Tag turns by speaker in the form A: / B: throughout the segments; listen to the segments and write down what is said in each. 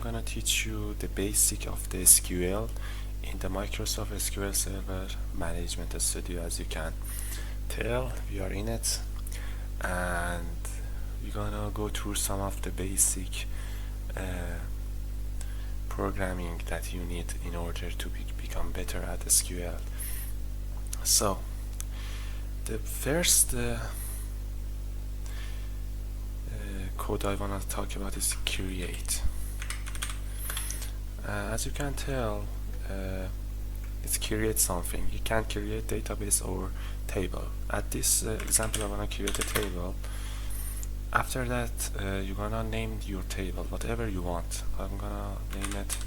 A: I'm gonna teach you the basic of the SQL in the Microsoft SQL Server Management Studio. As you can tell, we are in it, and we're gonna go through some of the basic programming that you need in order to become better at SQL. So, the first code I wanna talk about is create. As you can tell, it creates something. You can create database or table. At this example, I'm gonna create a table. After that, you're gonna name your table whatever you want. I'm gonna name it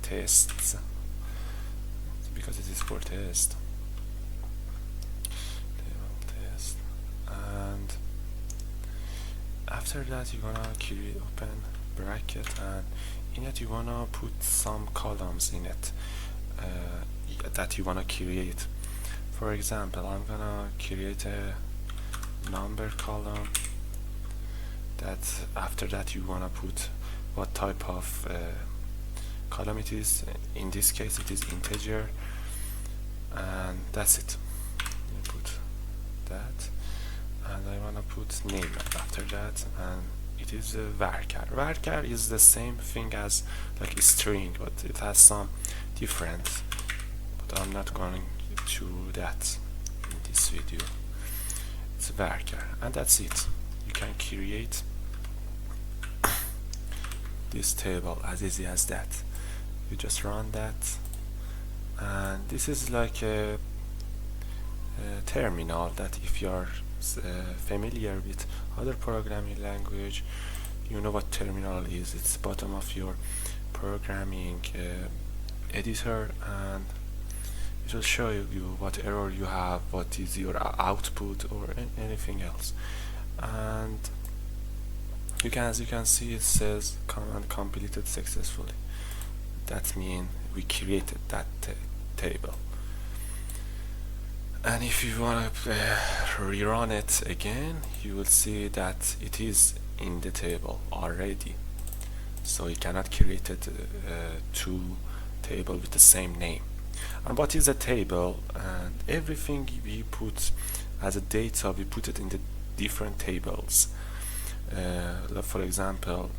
A: tests because it is for test. Table test, and after that, you're gonna create open bracket, and in it you wanna put some columns in it that you wanna create. For example, I'm gonna create a number column. That after that you wanna put what type of column it is. In this case, it is integer, and that's it. You put that, and I wanna put name after that, and it is a varchar. Varchar is the same thing as like a string, but it has some difference. But I'm not going to that in this video. It's varchar, and that's it. You can create this table as easy as that. You just run that, and this is like a terminal that if you are familiar with other programming language, you know what terminal is. It's bottom of your programming editor, and it will show you what error you have, what is your output, or anything else. And as you can see, it says command completed successfully. That means we created that table. And if you want to rerun it again, you will see that it is in the table already. So you cannot create two tables with the same name. And what is a table? And everything we put as a data, we put it in the different tables. For example,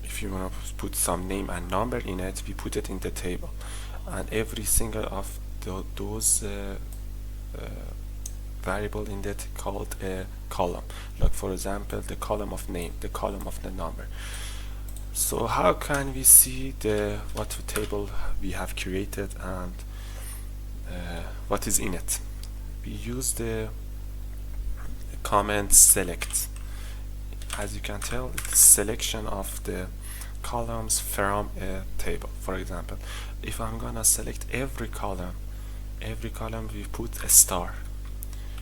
A: if you want to put some name and number in it, we put it in the table, and every single of those variable in that called a column. Like for example, the column of name, the column of the number. So how can we see what table we have created and what is in it? We use the command select. As you can tell, it's selection of the columns from a table. For example, if I'm gonna select every column we put a star.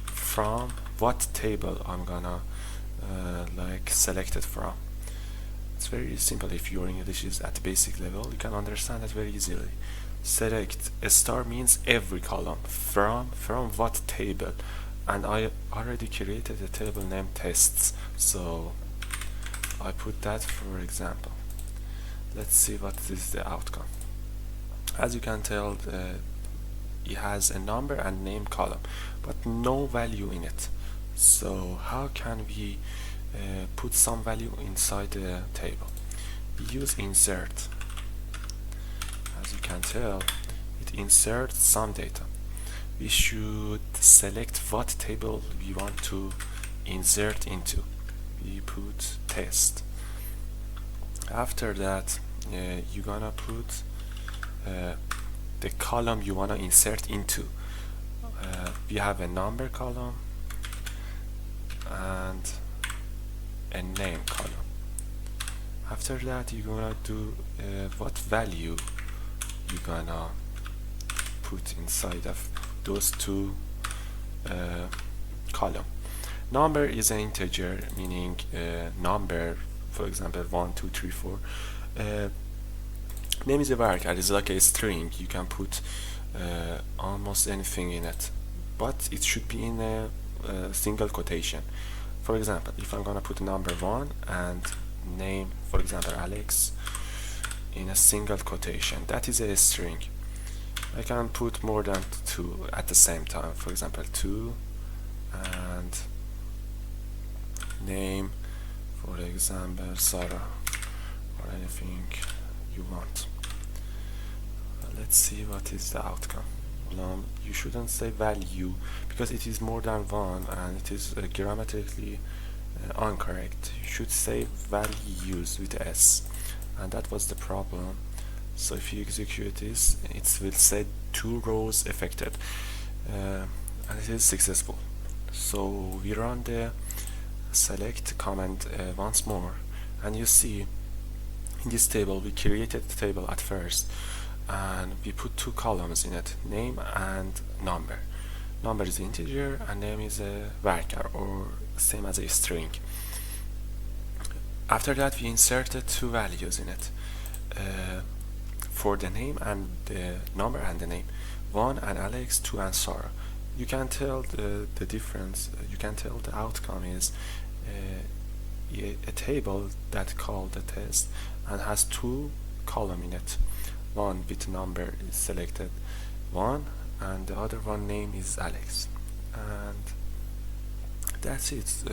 A: From what table I'm gonna select it from. It's very simple. If your English is at basic level, you can understand it very easily. Select a star means every column from what table, and I already created a table named tests, so I put that for example. Let's see what is the outcome. As you can tell, it has a number and name column, but no value in it. So how can we put some value inside the table? We use insert. As you can tell, it inserts some data. We should select what table we want to insert into. We put test. After that, you're gonna put the column you wanna insert into. We have a number column and a name column. After that, you're gonna do what value you're gonna put inside of those two column. Number is an integer, meaning number, for example 1, 2, 3, 4. Name is a varchar, it's like a string. You can put almost anything in it, but it should be in a single quotation. For example, if I'm gonna put number 1 and name, for example Alex, in a single quotation. That is a string. I can put more than two at the same time, for example 2 and name, for example Sarah, or anything you want. Let's see what is the outcome. You shouldn't say value because it is more than one and it is grammatically incorrect. You should say values with s, and that was the problem. So if you execute this, it will say 2 rows affected, and it is successful. So we run the select command once more, and you see in this table we created the table at first and we put 2 columns in it, name and number. Number is integer and name is a varchar, or same as a string. After that we inserted 2 values in it for the name and the number and the name, 1 and Alex, 2 and Sarah. You can tell the difference, you can tell the outcome is a table that called the test and has 2 columns in it. One with number is selected 1 and the other one name is Alex, and that's it.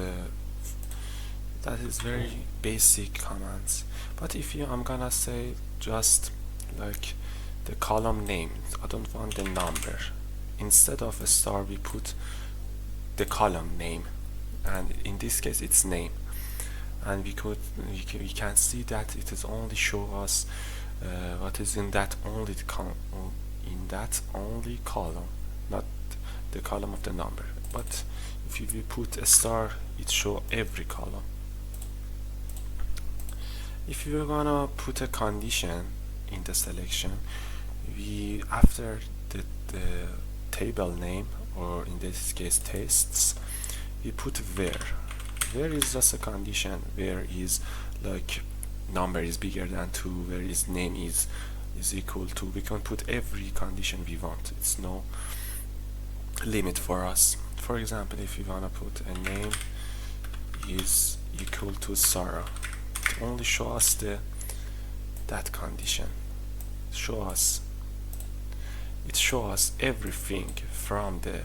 A: That is very basic commands. But if I'm gonna say just like the column name, I don't want the number, instead of a star we put the column name, and in this case it's name, and we can see that it is only show us what is in that only column, not the column of the number. But if we put a star, it show every column. If you're gonna put a condition in the selection, we after the table name, or in this case tests, we put where. Where is just a condition. Where is like number is bigger than 2, where is name is equal to. We can put every condition we want. It's no limit for us. For example, if we wanna put a name is equal to Sarah, it only show us that condition. It show us everything from the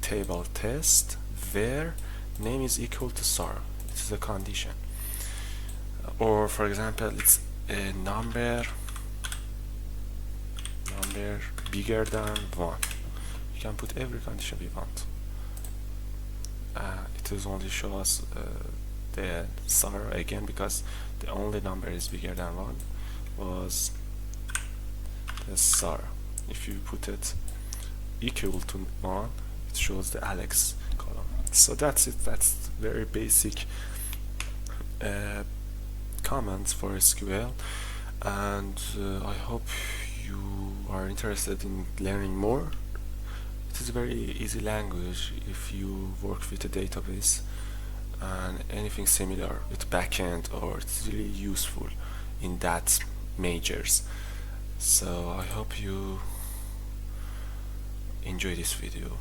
A: table test where name is equal to Sarah. It is a condition. Or for example, it's a number bigger than 1. You can put every condition we want. It is only show us the Sarah again, because the only number is bigger than 1 was the Sarah. If you put it equal to 1, it shows the Alex column. So that's it. That's very basic commands for SQL, and I hope you are interested in learning more. It is a very easy language if you work with a database and anything similar with backend, or it's really useful in that majors. So I hope you enjoy this video.